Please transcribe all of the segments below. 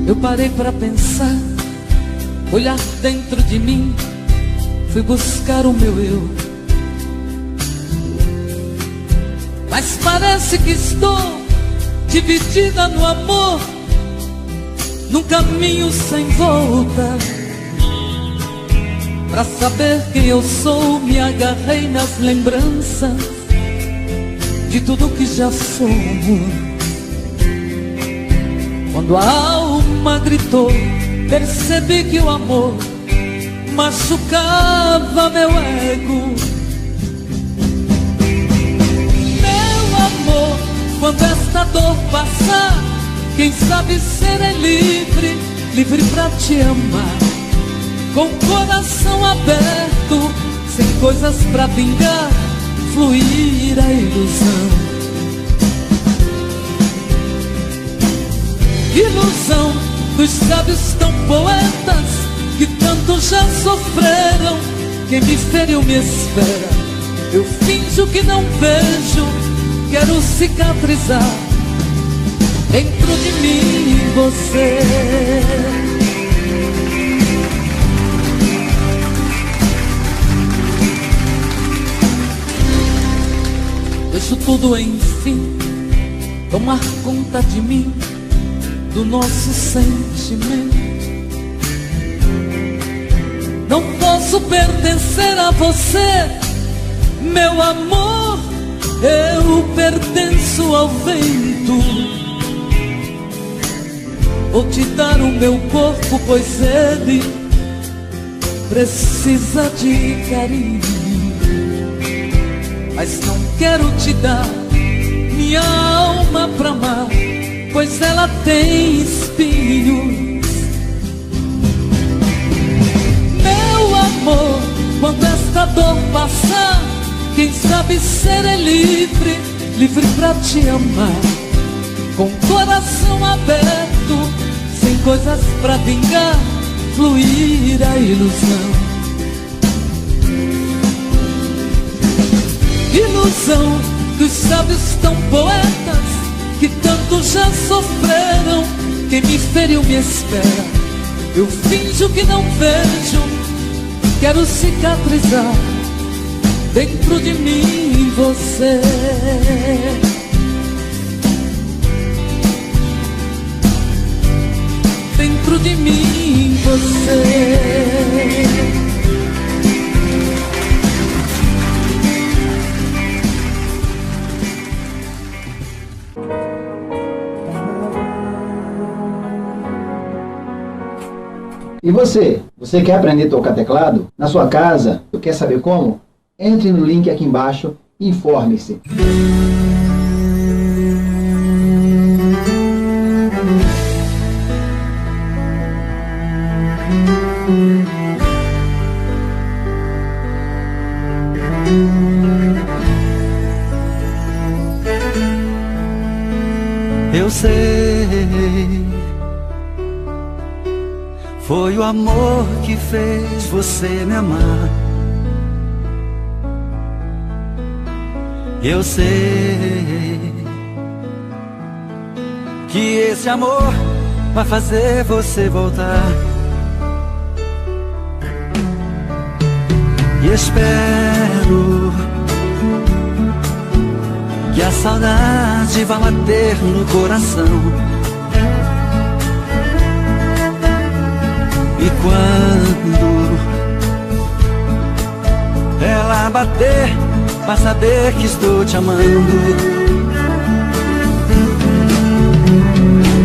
Eu parei pra pensar, olhar dentro de mim, fui buscar o meu eu. Mas parece que estou dividida no amor, num caminho sem volta. Pra saber quem eu sou, me agarrei nas lembranças de tudo que já somos. Quando a alma gritou, percebi que o amor machucava meu ego. Meu amor, quando esta dor passar, quem sabe serei livre, livre pra te amar, com o coração aberto, sem coisas pra vingar, fluir a ilusão. Ilusão dos sábios tão poetas, que tanto já sofreram. Quem me feriu me espera, eu finjo que não vejo, quero cicatrizar dentro de mim você. Deixo tudo enfim tomar conta de mim, do nosso sentimento. Não posso pertencer a você, meu amor, eu pertenço ao vento. Vou te dar o meu corpo, pois ele precisa de carinho. Mas não quero te dar minha alma pra amar, pois ela tem espinhos. Meu amor, quando esta dor passar, quem sabe serei livre, livre pra te amar, com o coração aberto, sem coisas pra vingar, fluir a ilusão. Ilusão dos sábios tão poetas, que tanto já sofreram. Quem me feriu me espera, eu finjo que não vejo, quero cicatrizar dentro de mim você. Dentro de mim você. E você? Você quer aprender a tocar teclado? Na sua casa? Tu quer saber como? Entre no link aqui embaixo e informe-se. Eu sei, foi o amor que fez você me amar. Eu sei que esse amor vai fazer você voltar. E espero que a saudade vá bater no coração. E quando ela bater, vai saber que estou te amando.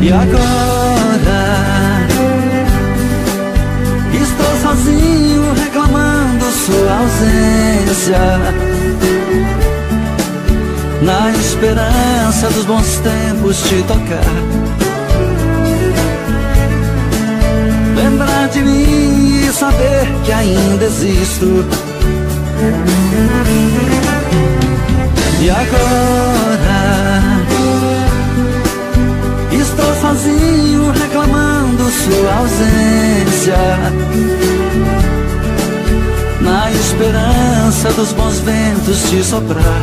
E agora estou sozinho reclamando sua ausência, na esperança dos bons tempos te tocar. Lembrar de mim e saber que ainda existo. E agora estou sozinho reclamando sua ausência, na esperança dos bons ventos te soprar.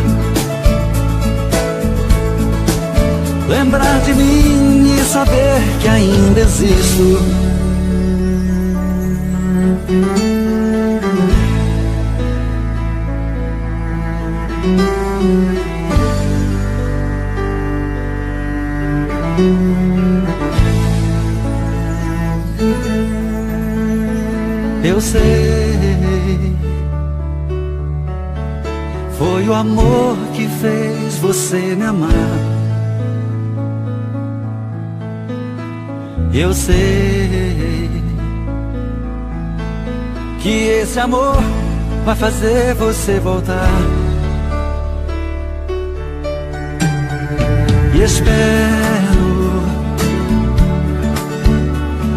lembrar de mim e saber que ainda existo. Eu sei, foi o amor que fez você me amar. Eu sei que esse amor vai fazer você voltar. E espero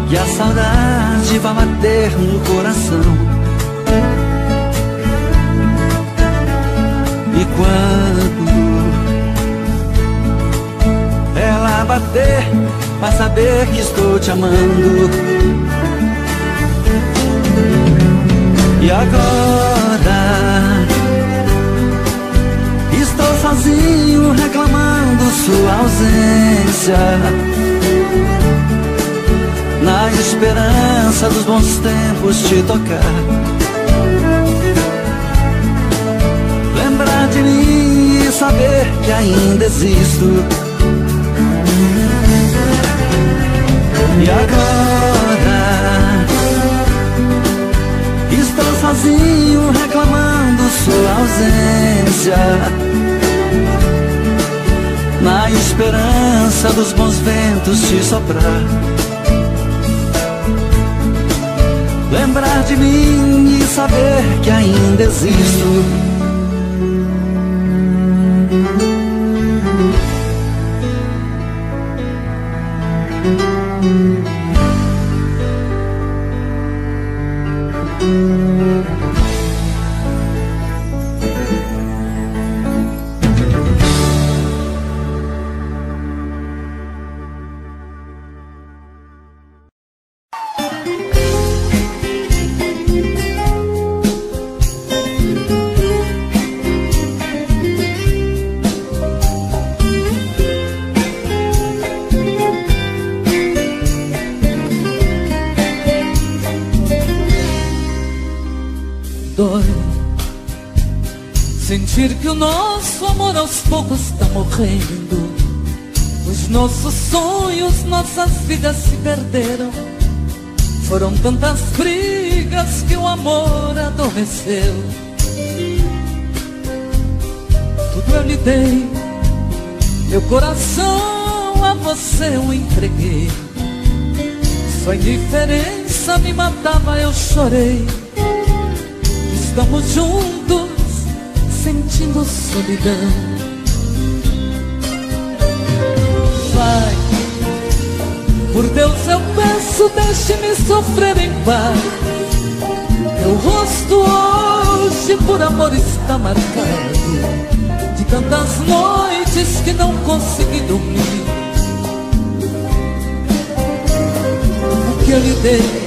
que a saudade vá bater no coração. E quando ela bater, vai saber que estou te amando. E agora estou sozinho reclamando sua ausência, na esperança dos bons tempos te tocar. Lembrar de mim e saber que ainda existo. E agora estou sozinho reclamando sua ausência, na esperança dos bons ventos te soprar. Lembrar de mim e saber que ainda existo. Sentir que o nosso amor aos poucos está morrendo. Os nossos sonhos, nossas vidas se perderam. Foram tantas brigas que o amor adormeceu. Tudo eu lhe dei, meu coração a você eu entreguei. Sua indiferença me matava, eu chorei. Estamos juntos, sentindo solidão. Vai, por Deus eu peço, deixe-me sofrer em paz. Meu rosto hoje por amor está marcado, de tantas noites que não consegui dormir. O que eu lhe dei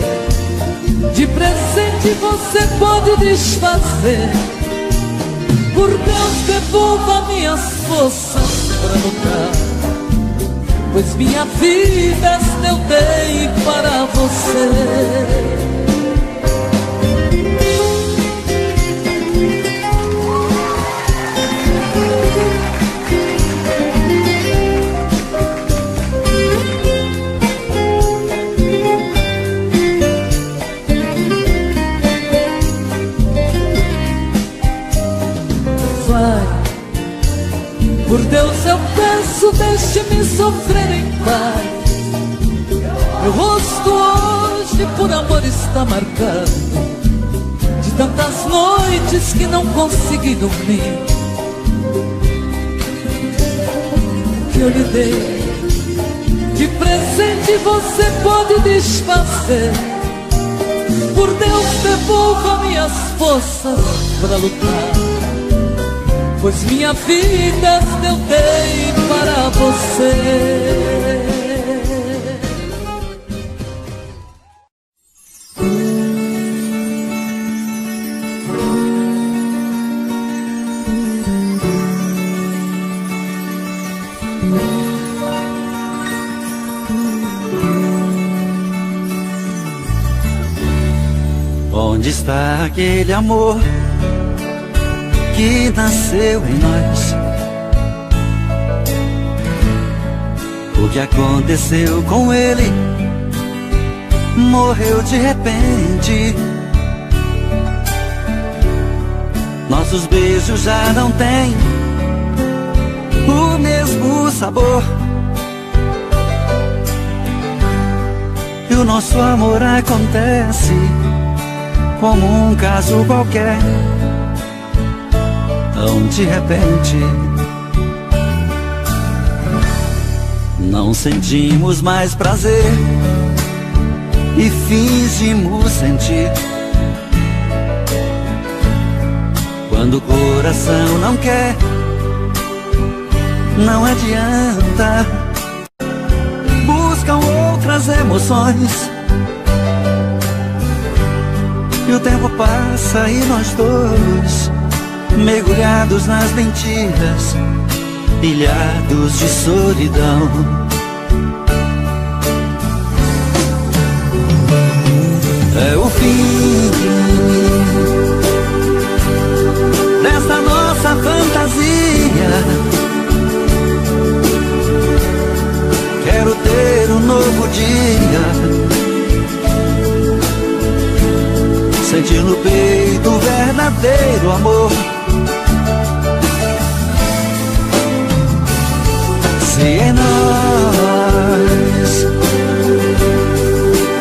de presente você pode desfazer. Por Deus, devolva minhas forças para lutar, pois minha vida esta eu dei para você. Por Deus eu peço, deixe-me sofrer em paz. Meu rosto hoje por amor está marcado, de tantas noites que não consegui dormir. O que eu lhe dei de presente você pode desfazer. Por Deus, devolva minhas forças para lutar, pois minha vida eu dei para você. Onde está aquele amor que nasceu em nós? O que aconteceu com ele? Morreu de repente. Nossos beijos já não têm o mesmo sabor. E o nosso amor acontece como um caso qualquer, tão de repente. Não sentimos mais prazer e fingimos sentir. Quando o coração não quer, não adianta. Buscam outras emoções. E o tempo passa e nós dois, mergulhados nas mentiras, ilhados de solidão. É o fim dessa nossa fantasia. Quero ter um novo dia, sentir no peito o verdadeiro amor. Se em nós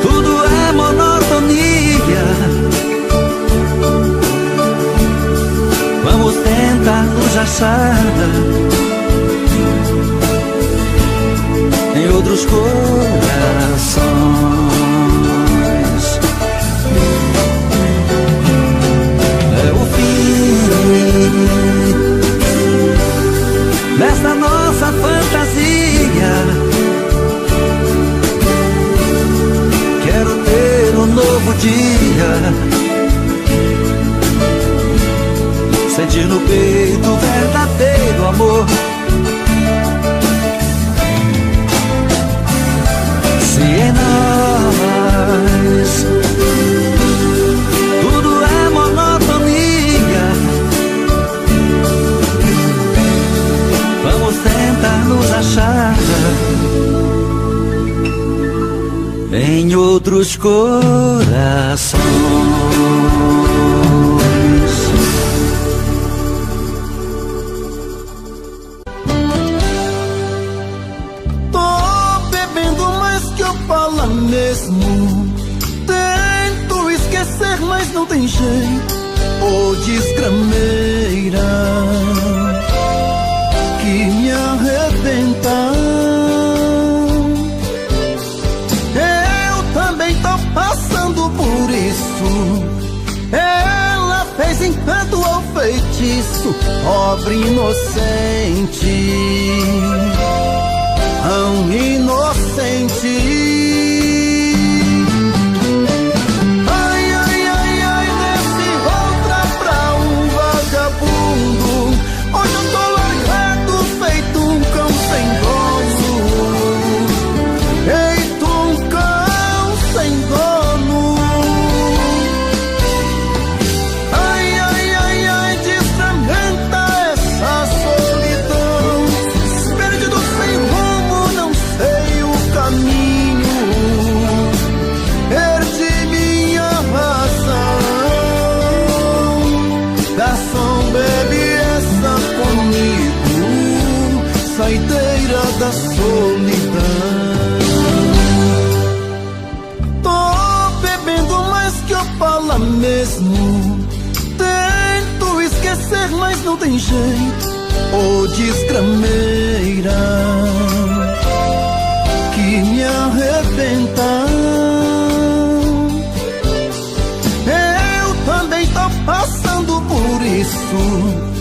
tudo é monotonia, vamos tentar nos achar em outros corações. Nessa nossa fantasia, quero ter um novo dia, sentir no peito o verdadeiro amor. Se em nós tudo é monotonia, vamos tentar nos achar em outros corações. Tô bebendo mais que eu falo mesmo. Tento esquecer, mas não tem jeito. Ô desgrameira que me arrebenta. Eu também tô passando por isso. Ela fez encanto ou feitiço, pobre inocente, tão inocente. Hoje eu tô largado, feito um cão sem dono. Feito um cão sem dono. Ai, ai, ai, ai, desfragmenta essa solidão. Perdido sem rumo, não sei o caminho. Perdi minha razão. Garçom, bebe comigo, saideira da solidão. Tô bebendo mais que eu falo mesmo. Tento esquecer, mas não tem jeito. Ô desgrameira que me arrebenta. Eu também tô passando por isso.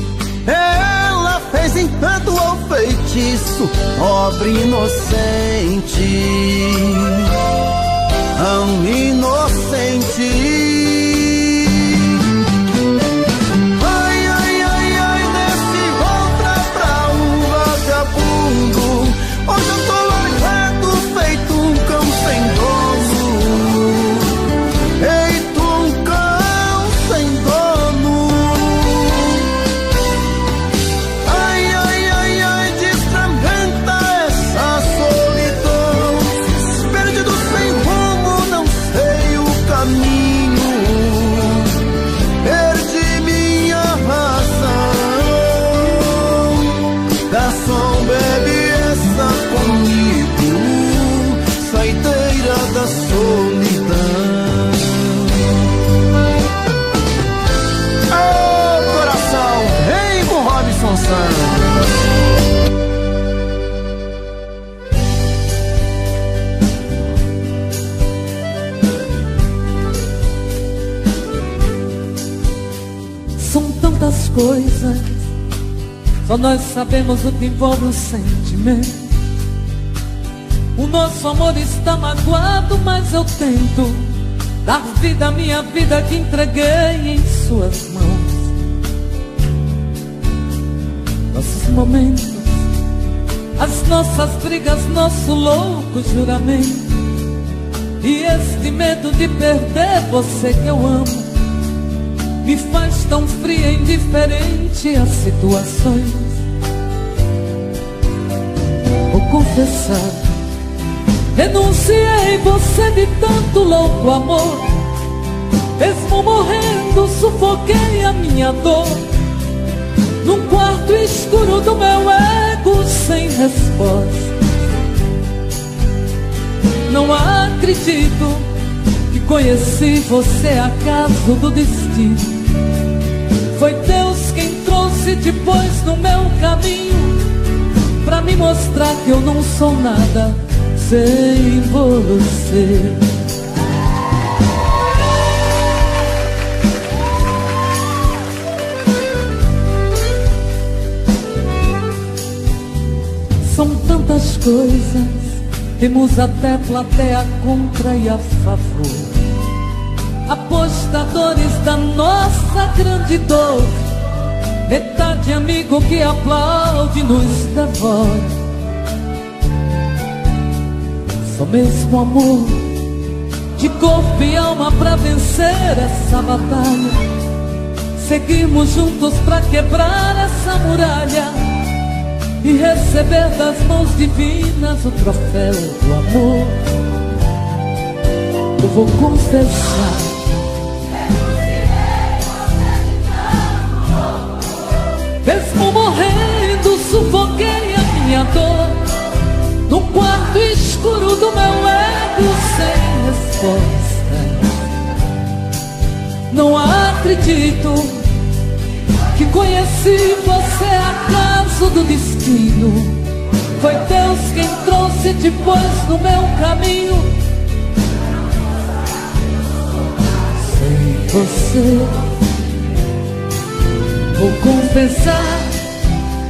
Ela fez encanto ou feitiço, pobre inocente, tão inocente. Ai, ai, ai, ai, desce outra pra um vagabundo. Hoje eu tô largado, feito um cão sem dono. Feito um cão coisas, só nós sabemos o que envolve o sentimento. O nosso amor está magoado, mas eu tento dar vida à minha vida que entreguei em suas mãos. Nossos momentos, as nossas brigas, nosso louco juramento, e este medo de perder você que eu amo me faz tão fria e indiferente às situações. Vou confessar, renunciei você de tanto louco amor. Mesmo morrendo, sufoquei a minha dor num quarto escuro do meu ego sem resposta. Não acredito que conheci você acaso do destino. Foi Deus quem trouxe depois no meu caminho pra me mostrar que eu não sou nada sem você. São tantas coisas, temos até plateia contra e a favor, apostadores da nossa grande dor, metade amigo que aplaude e nos devora. Só mesmo amor de corpo e alma pra vencer essa batalha. Seguimos juntos pra quebrar essa muralha e receber das mãos divinas o troféu do amor. Eu vou confessar, mesmo morrendo, sufoquei a minha dor no quarto escuro do meu ego sem resposta. Não acredito que conheci você acaso do destino. Foi Deus quem trouxe depois no meu caminho. Sem você, vou confessar,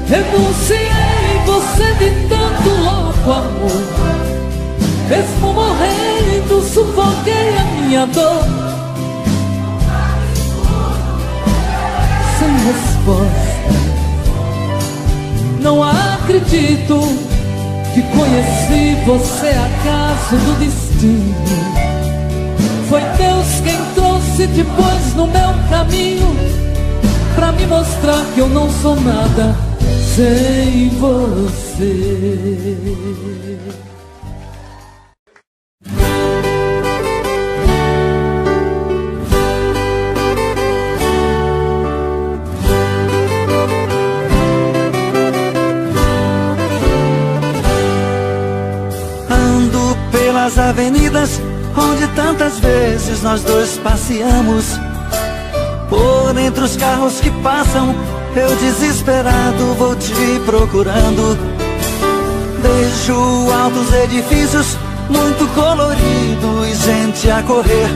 renunciei você de tanto louco amor. Mesmo morrendo, sufoquei a minha dor sem resposta. Não acredito que conheci você acaso do destino. Foi Deus quem trouxe depois no meu caminho pra me mostrar que eu não sou nada sem você. Ando pelas avenidas onde tantas vezes nós dois passeamos. Por entre os carros que passam, eu desesperado vou te procurando. Vejo altos edifícios, muito colorido e gente a correr,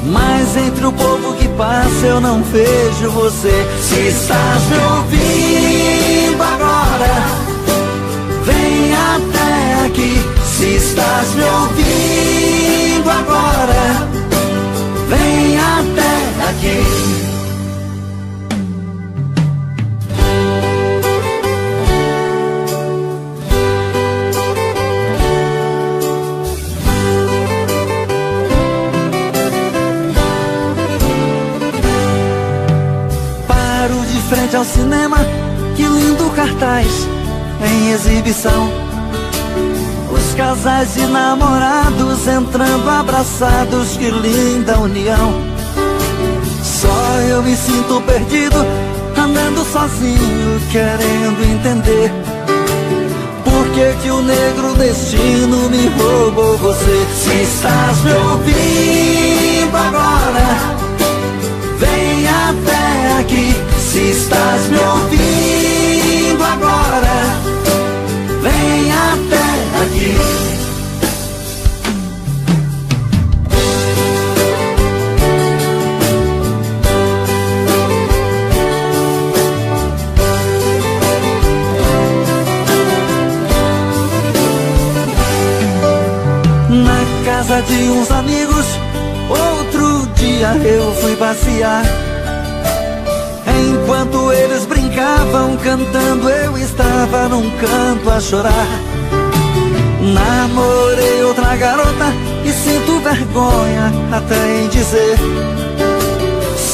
mas entre o povo que passa eu não vejo você. Se estás me ouvindo agora, vem até aqui. Se estás me ouvindo agora, vem até aqui. Paro de frente ao cinema, que lindo cartaz em exibição. Os casais de namorados entrando abraçados, que linda união. Só eu me sinto perdido, andando sozinho, querendo entender por que o negro destino me roubou você. Se estás me ouvindo agora, vem até aqui. Se estás me ouvindo agora, vem até aqui. de uns amigos. Outro dia eu fui passear. Enquanto eles brincavam cantando, eu estava num canto a chorar. Namorei outra garota e sinto vergonha até em dizer,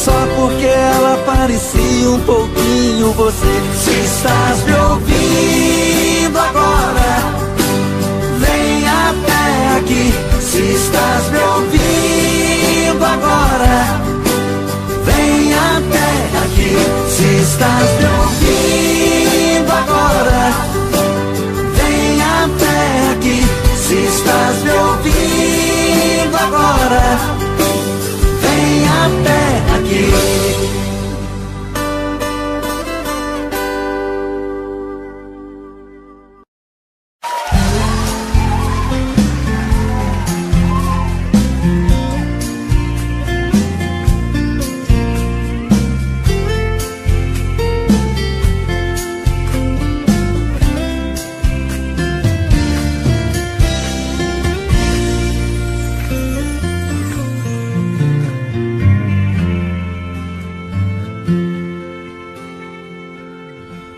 só porque ela parecia um pouquinho você. Se estás me ouvindo agora, vem até aqui. Se estás me ouvindo agora, vem até aqui. Se estás me ouvindo agora, vem até aqui. Se estás me ouvindo agora, vem até aqui.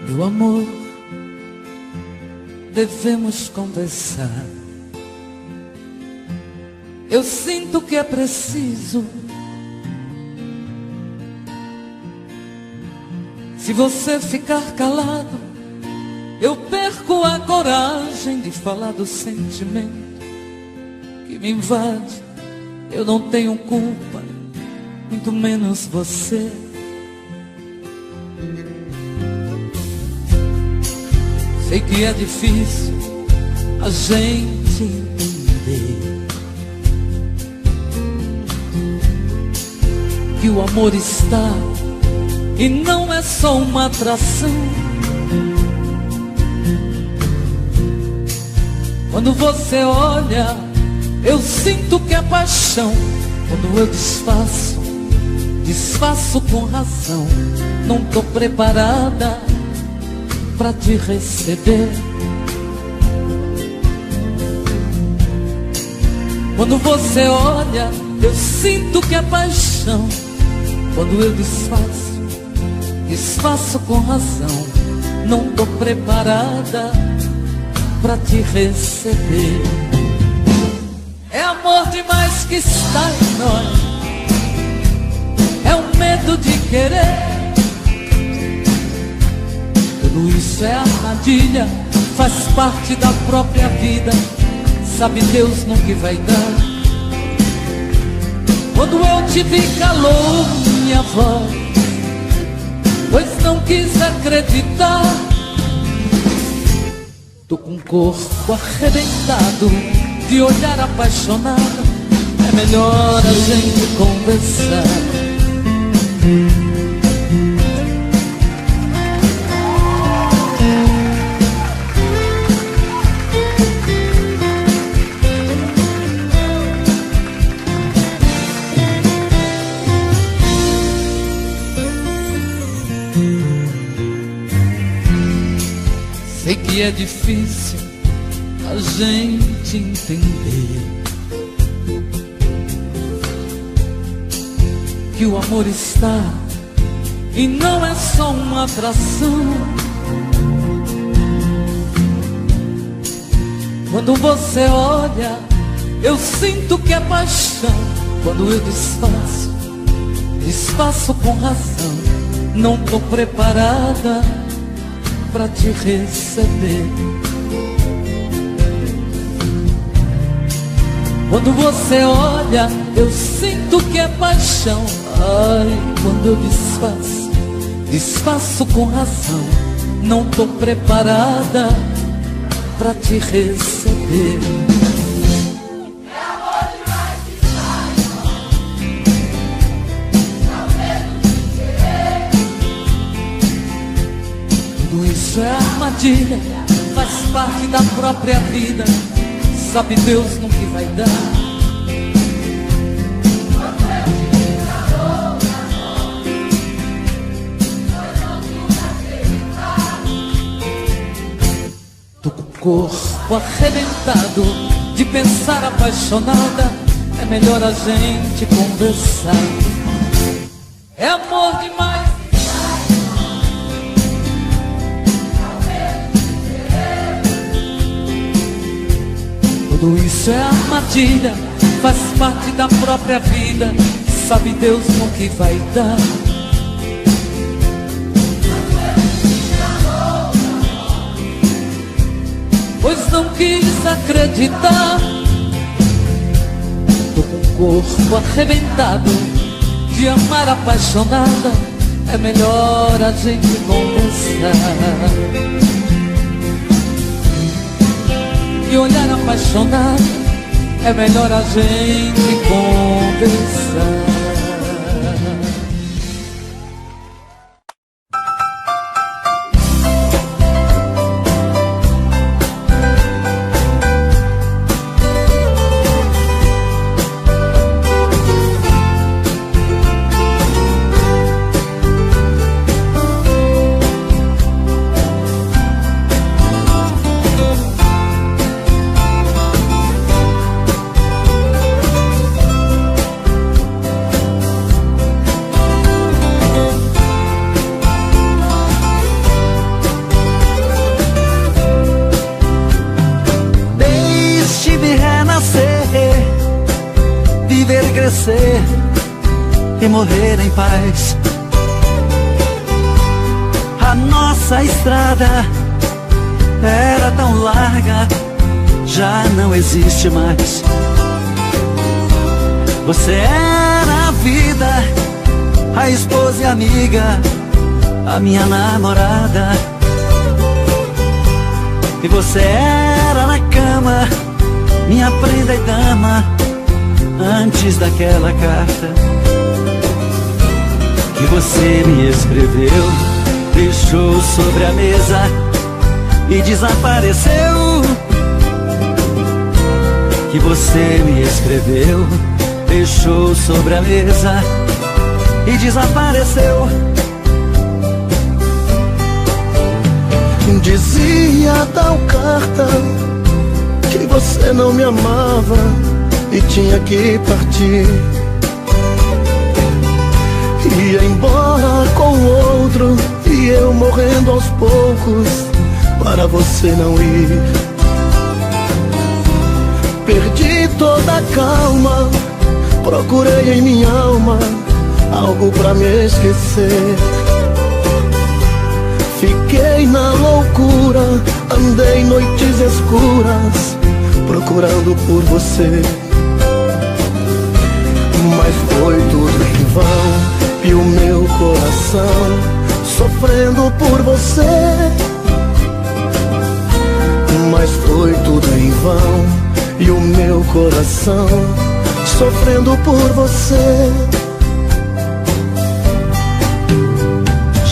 Meu amor, devemos conversar. Eu sinto que é preciso. Se você ficar calado, eu perco a coragem de falar do sentimento que me invade. Eu não tenho culpa, muito menos você. Sei que é difícil a gente entender que o amor está e não é só uma atração. Quando você olha, eu sinto que é paixão. Quando eu desfaço, desfaço com razão. Não tô preparada pra te receber. Quando você olha, eu sinto que é paixão. Quando eu desfaço, desfaço com razão. Não tô preparada pra te receber. É amor demais que está em nós. É um medo de querer. Tudo isso é armadilha, faz parte da própria vida. Sabe Deus no que vai dar. Quando eu te vi calou minha voz, pois não quis acreditar. Tô com o corpo arrebentado de olhar apaixonado. É melhor a gente conversar. Sei que é difícil a gente entender que o amor está e não é só uma atração. Quando você olha, eu sinto que é paixão. Quando eu desfaço, desfaço com razão. Não tô preparada pra te receber. Quando você olha, eu sinto que é paixão. Ai, quando eu desfaço, desfaço com razão. Não tô preparada pra te receber. É amor demais que sai, é o medo de querer. Tudo isso é armadilha, faz parte da própria vida. Sabe Deus no que vai dar. Tô com o corpo arrebentado de pensar apaixonada. é melhor a gente conversar. É amor demais. Tudo isso é armadilha, faz parte da própria vida. Sabe Deus no que vai dar. Pois não quis acreditar. Tô com o corpo arrebentado de amar apaixonada. É melhor a gente conversar. E olhar apaixonado, é melhor a gente conversar. E morrer em paz. A nossa estrada era tão larga, já não existe mais. Você era a vida, a esposa e amiga, a minha namorada. E você era na cama, minha prenda e dama, antes daquela carta que você me escreveu, deixou sobre a mesa e desapareceu. Que você me escreveu, deixou sobre a mesa e desapareceu. Dizia tal carta que você não me amava e tinha que partir. Ia embora com outro e eu morrendo aos poucos para você não ir. Perdi toda a calma, procurei em minha alma algo pra me esquecer. Fiquei na loucura, andei noites escuras procurando por você. Mas foi tudo em vão e o meu coração sofrendo por você. Mas foi tudo em vão e o meu coração sofrendo por você.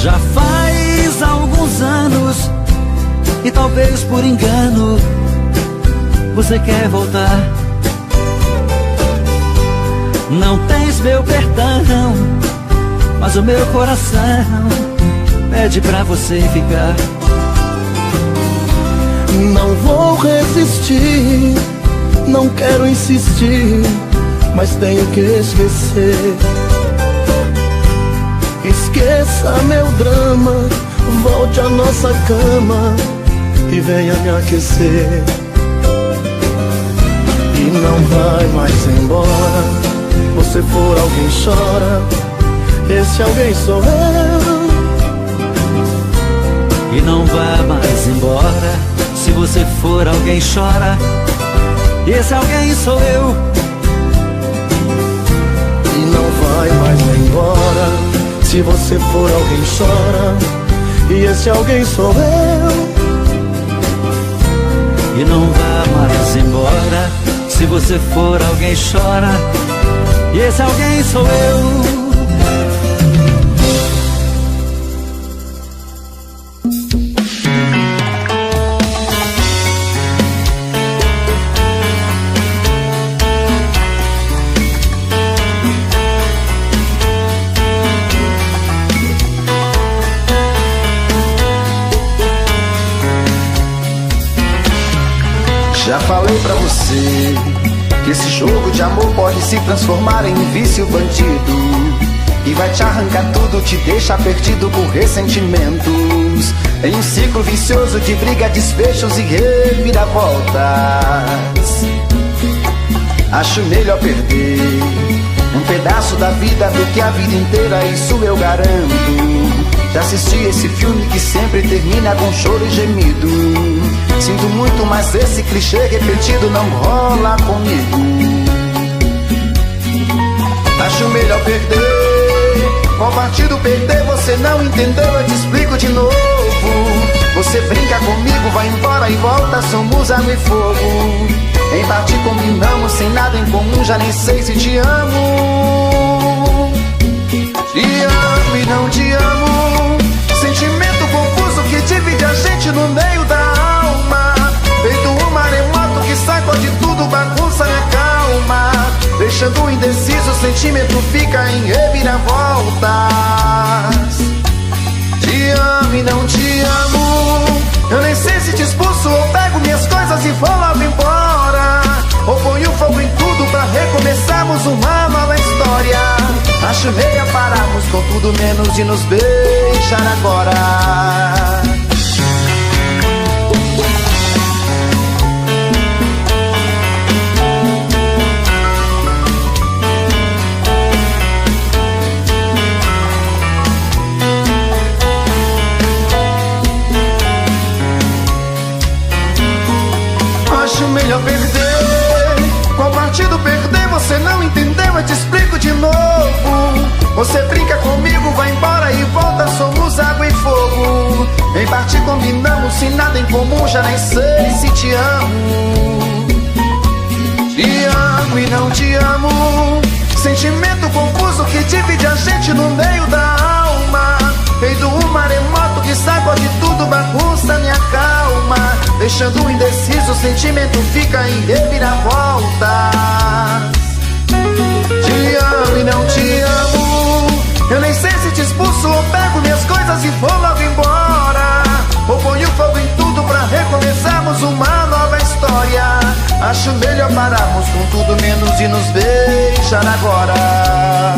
Já faz alguns anos e talvez por engano você quer voltar. Não tens meu perdão, mas o meu coração pede pra você ficar. Não vou resistir, não quero insistir, mas tenho que esquecer. Esqueça meu drama, volte à nossa cama e venha me aquecer. E não vai mais embora. Se for alguém chora, esse alguém sou eu. E não vá mais embora. Se você for alguém chora, esse alguém sou eu. E não vai mais embora. Se você for alguém chora, e esse alguém sou eu. E não vá mais embora. Se você for alguém chora, e esse alguém sou eu. Já falei pra você que esse jogo de amor pode se transformar em um vício bandido, que vai te arrancar tudo, te deixa perdido por ressentimentos, em um ciclo vicioso de briga, desfechos e reviravoltas. Acho melhor perder um pedaço da vida do que a vida inteira, isso eu garanto. Já assisti esse filme que sempre termina com choro e gemido. Sinto muito, mas esse clichê repetido não rola comigo. Acho melhor perder. Qual partido perder? Você não entendeu, eu te explico de novo. Você brinca comigo, vai embora e volta, somos água e fogo. Em parte combinamos, sem nada em comum, já nem sei se te amo. Te amo e não te amo, sentimento confuso que divide a gente no meio da alma. Feito um maremoto que sacode tudo, bagunça minha calma, deixando indeciso, o sentimento fica em reviravoltas. Te amo e não te amo, eu nem sei se te expulso ou pego minhas coisas e vou logo embora, ou ponho fogo em tudo pra recomeçarmos uma nova história. Acho melhor pararmos com tudo menos de nos beijar agora. Acho melhor perder. Qual partido perder? Você não entendeu, eu te explico de novo. Você brinca comigo, vai embora e volta, somos água e fogo. Em parte combinamos, sem nada em comum, já nem sei se te amo. Te amo e não te amo, sentimento confuso que divide a gente no meio da alma. Feito um maremoto que sacode tudo, bagunça minha calma, deixando indeciso, o sentimento fica em reviravoltas. Te amo e não te amo, eu nem sei se te expulso ou pego minhas coisas e vou logo embora, ou ponho fogo em tudo pra recomeçarmos uma nova história. Acho melhor pararmos com tudo menos de nos beijar agora.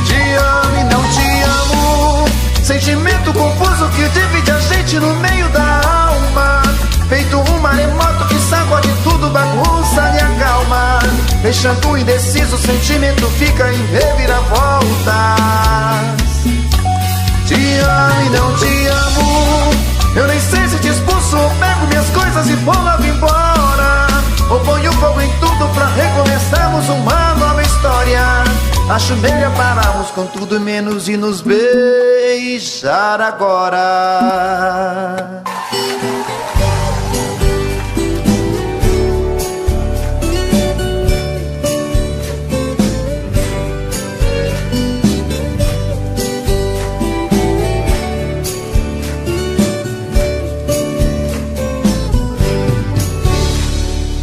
Te amo e não te amo, sentimento confuso que divide a gente no meio da alma. Feito um maremoto que sacode tudo, bagunça minha calma, deixando indeciso, o sentimento fica em reviravoltas. Te amo e não te amo, eu nem sei se te expulso ou pego minhas coisas e vou logo embora, ou ponho fogo em tudo pra recomeçarmos uma nova história. Acho melhor pararmos com tudo menos e nos beijar agora.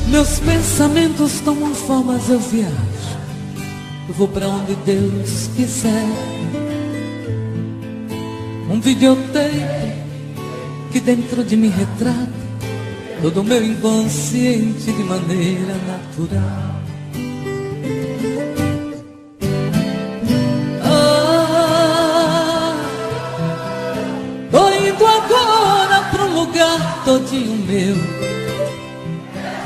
Meus pensamentos tomam formas, eu viajo, eu vou pra onde Deus quiser. Um videotape que dentro de mim retrata todo o meu inconsciente de maneira natural. Tô indo agora pra um lugar todinho meu,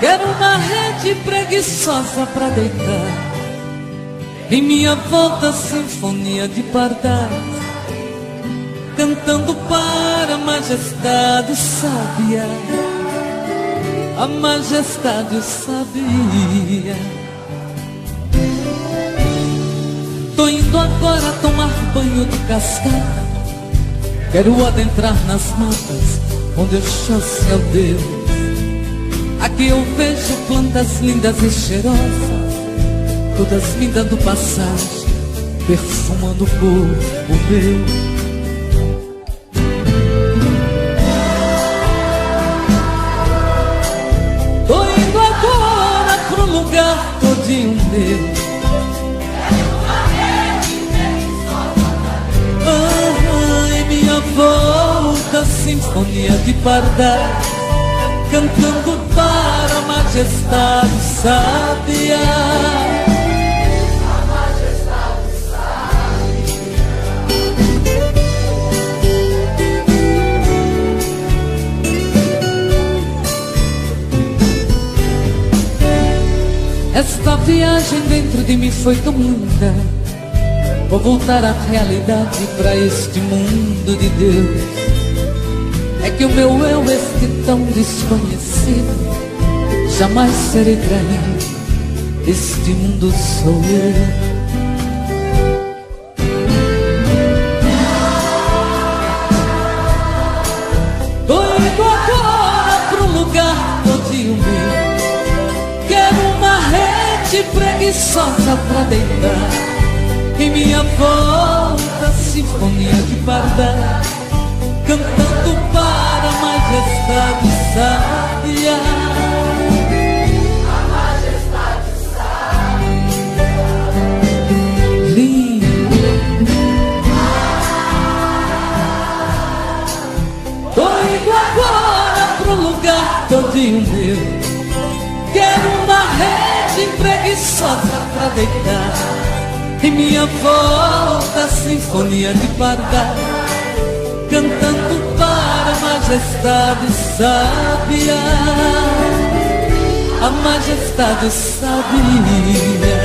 quero uma rede preguiçosa pra deitar, em minha volta sinfonia de pardais, cantando para a majestade sábia, a majestade sabia. Tô indo agora tomar banho de cascata, quero adentrar nas matas onde eu chasse ao Deus. Aqui eu vejo plantas lindas e cheirosas, todas me dando passagem, perfumando o corpo meu. Tô indo agora pro lugar todinho meu, em minha volta sinfonia de pardais, cantando para a majestade sábia. Esta viagem dentro de mim foi tão linda. Vou voltar à realidade, pra este mundo de Deus. É que o meu eu, este tão desconhecido, jamais serei traído. Este mundo sou eu. Tô indo agora pro lugar todinho meu. Quero uma rede preguiçosa pra deitar. Em minha volta, sinfonia de pardal, cantando para a majestade sábia. A majestade sábia. Lindo. Tô indo agora pro lugar todinho meu. Quero uma rede preguiçosa pra deitar. Em minha volta, sinfonia de pardal, cantando para a majestade sábia. A majestade sábia.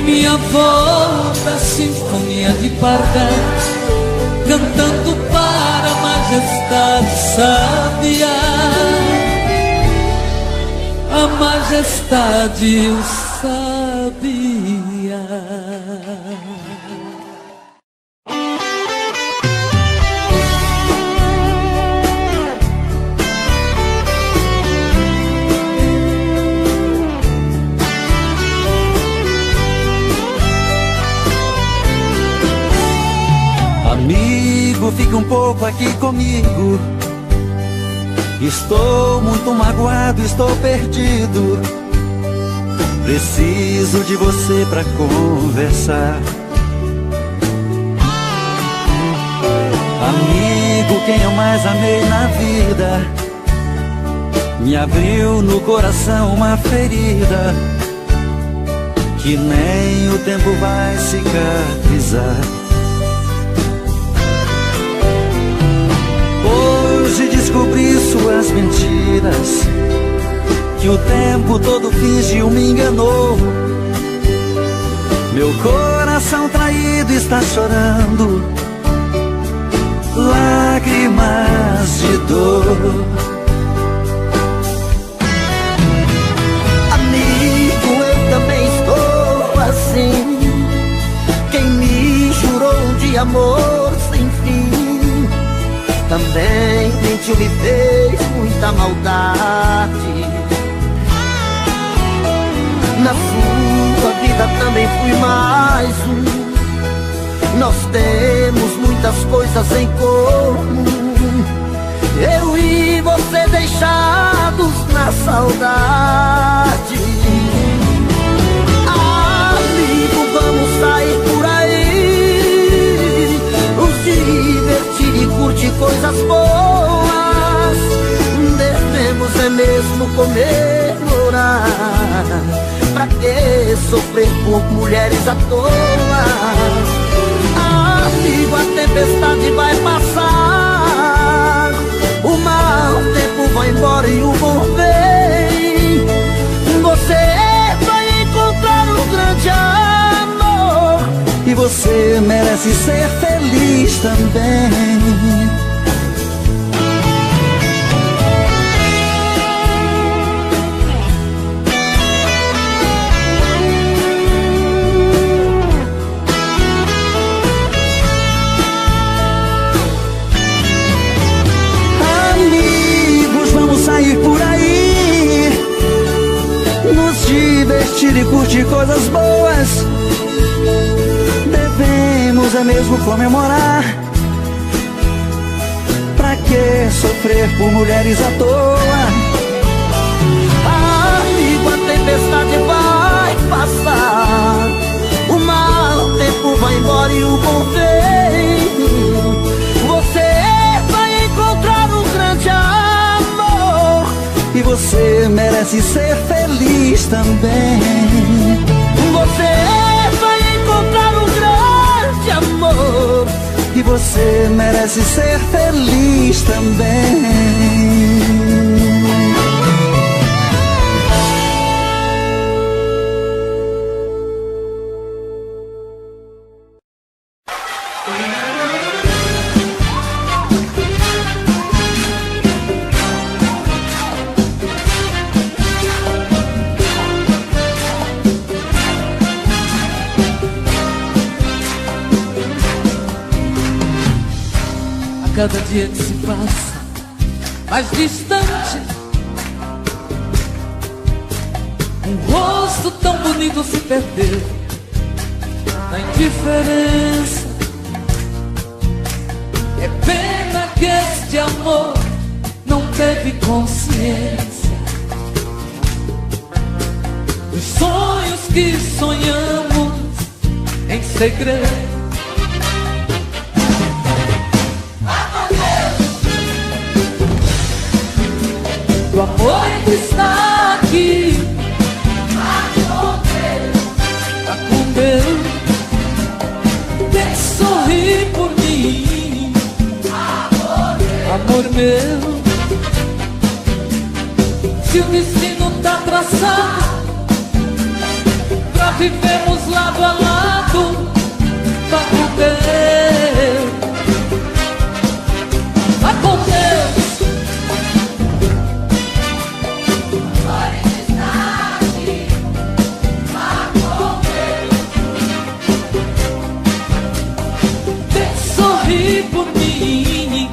Minha volta, sinfonia de pardal, cantando para a majestade sábia. A majestade sábia. Amigo, fique um pouco aqui comigo. Estou muito magoado, estou perdido. Preciso de você pra conversar. Amigo, quem eu mais amei na vida, me abriu no coração uma ferida que nem o tempo vai cicatrizar. Hoje descobri suas mentiras, que o tempo todo fingiu, me enganou. Meu coração traído está chorando lágrimas de dor. Amigo, eu também estou assim. Quem me jurou de amor sem fim, também mentiu, me fez muita maldade. Na sua vida também fui mais um. Nós temos muitas coisas em comum, eu e você deixados na saudade. Amigo, vamos sair por aí, nos divertir e curtir coisas boas. Devemos é mesmo comemorar. Pra que sofrer por mulheres à toa? Amigo, a tempestade vai passar, o mau tempo vai embora e o bom vem. Você vai encontrar um grande amor, E você merece ser feliz também. Sair por aí, nos divertir e curtir coisas boas. Devemos é mesmo comemorar. Pra que sofrer por mulheres à toa? tempestade vai passar, o mau tempo vai embora e o bom vem. Você vai encontrar um grande amor e você merece ser feliz também. Você vai encontrar um grande amor e você merece ser feliz também. Cada dia que se passa mais distante, um rosto tão bonito se perdeu na indiferença. É pena que este amor não teve consciência dos sonhos que sonhamos em segredo. O amor ainda está aqui, tá com Deus. Tem que sorrir por mim, amor meu. Se o destino tá traçado pra vivermos lado a lado, tá com Deus, tá com Deus. Por mim,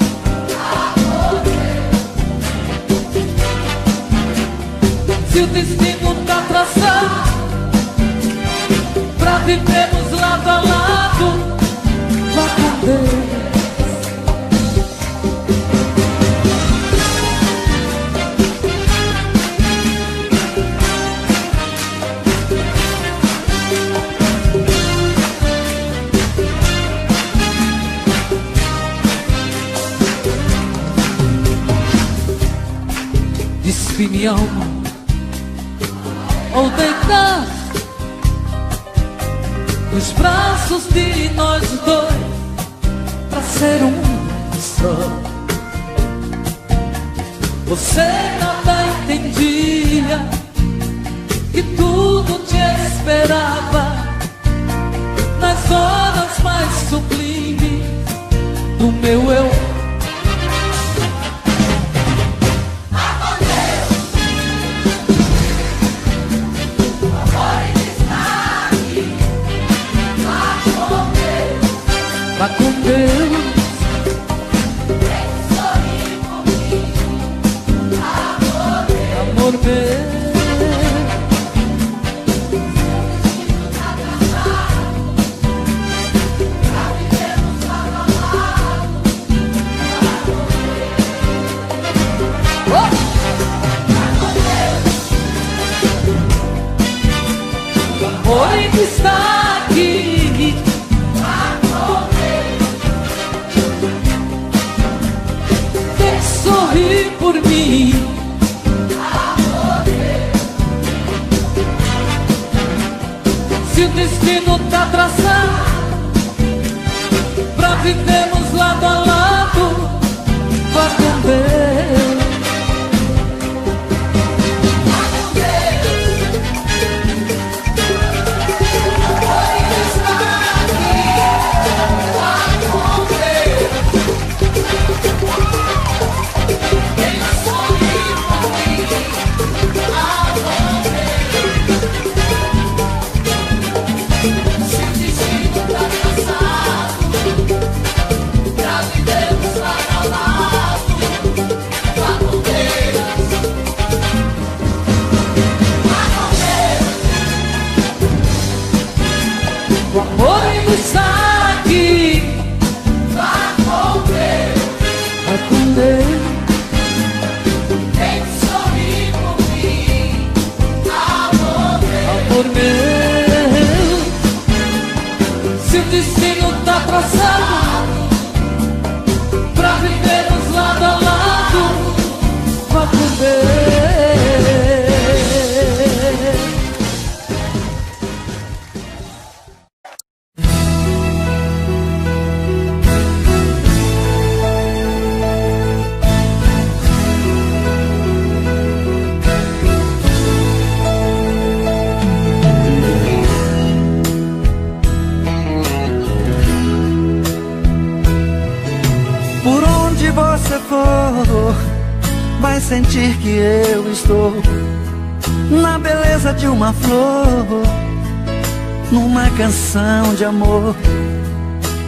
se o destino tá traçado pra vivermos lado a lado, vá com Deus. Despe minha alma ou deitar nos braços de nós dois pra ser um só. Você nada entendia, que tudo te esperava nas horas mais sublimes do meu eu. Vá com Deus, tem que sorrir por mim, amor meu. Pra vivermos lado a lado, vá com Deus. O amor ainda está aqui. Sorrir por mim, se o destino tá traçado pra vivermos lado a lado, vá com Deus. O amor ainda está aqui, vá com Deus, vá com Deus. Tem que sorrir por mim, amor. destino tá traçado pra vivermos lado a lado, pra viver. Você for, vai sentir que eu estou na beleza de uma flor, numa canção de amor,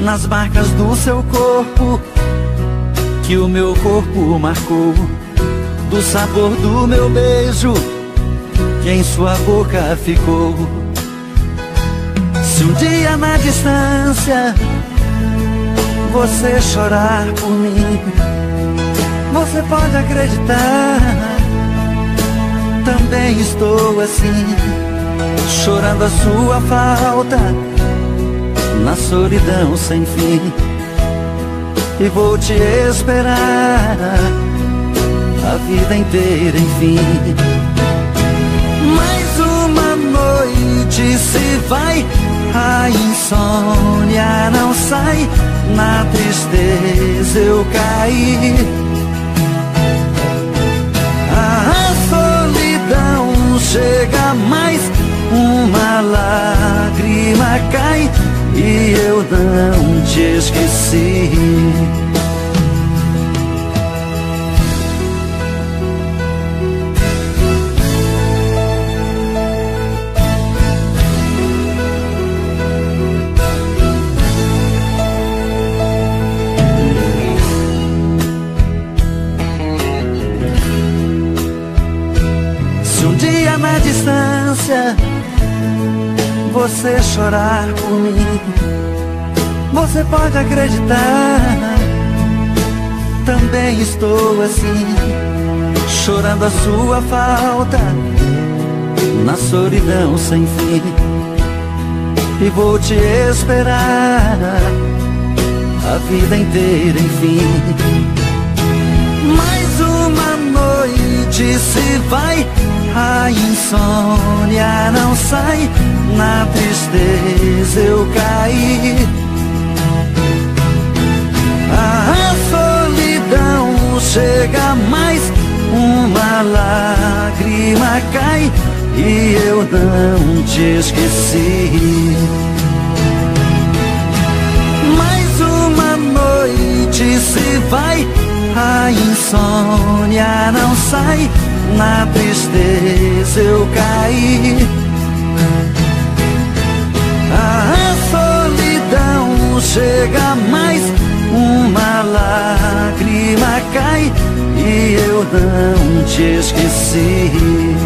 nas marcas do seu corpo, que o meu corpo marcou, do sabor do meu beijo, que em sua boca ficou. Se um dia na distância você chorar por mim, você pode acreditar, também estou assim, chorando a sua falta, na solidão sem fim. E vou te esperar a vida inteira, enfim. Mais uma noite se vai, a insônia não sai, na tristeza eu caí. A solidão chega mais, uma lágrima cai e eu não te esqueci. Na distância você chorar por mim, você pode acreditar, também estou assim, chorando a sua falta, na solidão sem fim. E vou te esperar a vida inteira, enfim. Mais uma noite se vai, a insônia não sai, na tristeza eu caí. A solidão chega mais, uma lágrima cai e eu não te esqueci. Mais uma noite se vai, a insônia não sai, na tristeza eu caí. A solidão chega mais, uma lágrima cai e eu não te esqueci.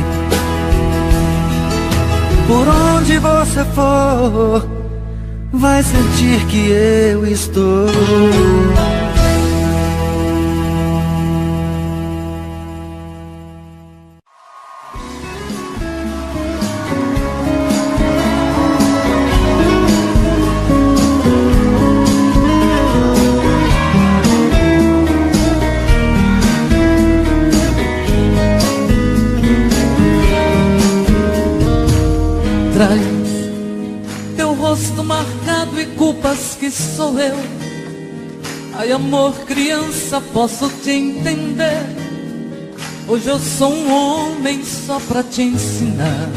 Por onde você for, vai sentir que eu estou. Traz teu rosto marcado e culpas que sou eu. Ai amor, criança, posso te entender. Hoje eu sou um homem só pra te ensinar.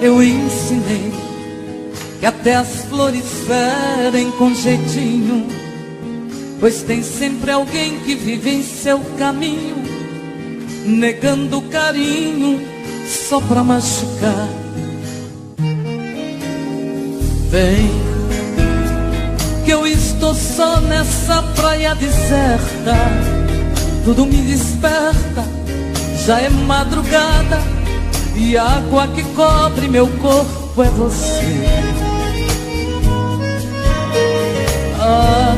Eu ensinei que até as flores ferem com jeitinho, pois tem sempre alguém que vive em seu caminho, negando carinho só pra machucar. Vem, que eu estou só nessa praia deserta. Tudo me desperta, já é madrugada, e a água que cobre meu corpo é você. Ah,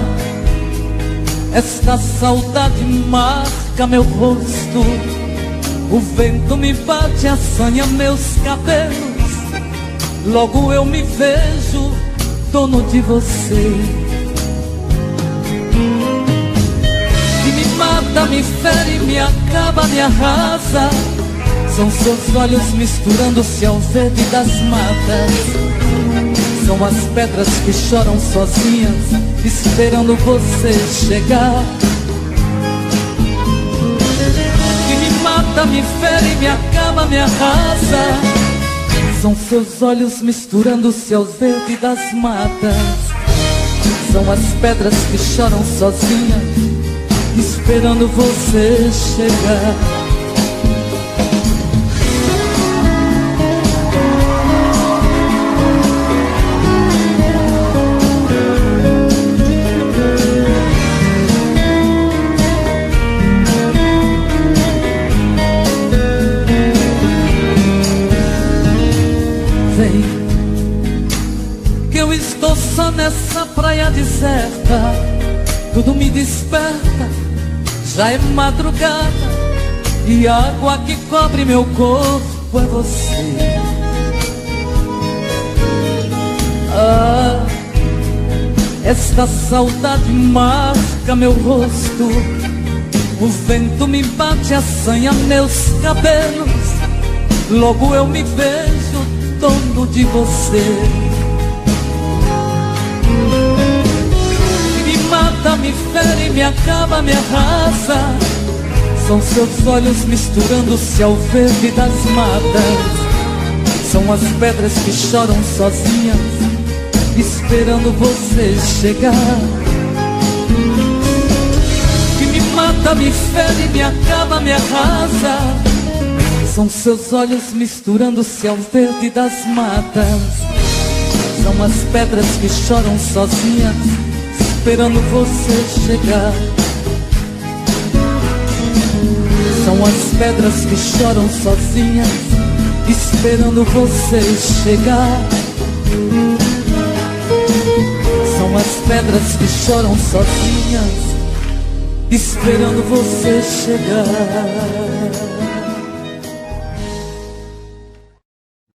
esta saudade marca meu rosto. O vento me bate, assanha meus cabelos. logo eu me vejo dono de você. E me mata, me fere, me acaba, me arrasa. São seus olhos misturando-se ao verde das matas. São as pedras que choram sozinhas, esperando você chegar. E me mata, me fere, me acaba, me arrasa. São seus olhos misturando-se ao verde das matas. São as pedras que choram sozinhas, esperando você chegar. Vem, que eu estou só nessa praia deserta. Tudo me desperta, já é madrugada, e a água que cobre meu corpo é você. Ah, esta saudade marca meu rosto. O vento me bate, assanha meus cabelos. Logo eu me vejo dono de você. Me mata, me fere, me acaba, me arrasa. São seus olhos misturando-se ao verde das matas. São as pedras que choram sozinhas, esperando você chegar. Que me mata, me fere, me acaba, me arrasa. São seus olhos misturando-se ao verde das matas. São as pedras que choram sozinhas, esperando você chegar. São as pedras que choram sozinhas, esperando você chegar. São as pedras que choram sozinhas, esperando você chegar.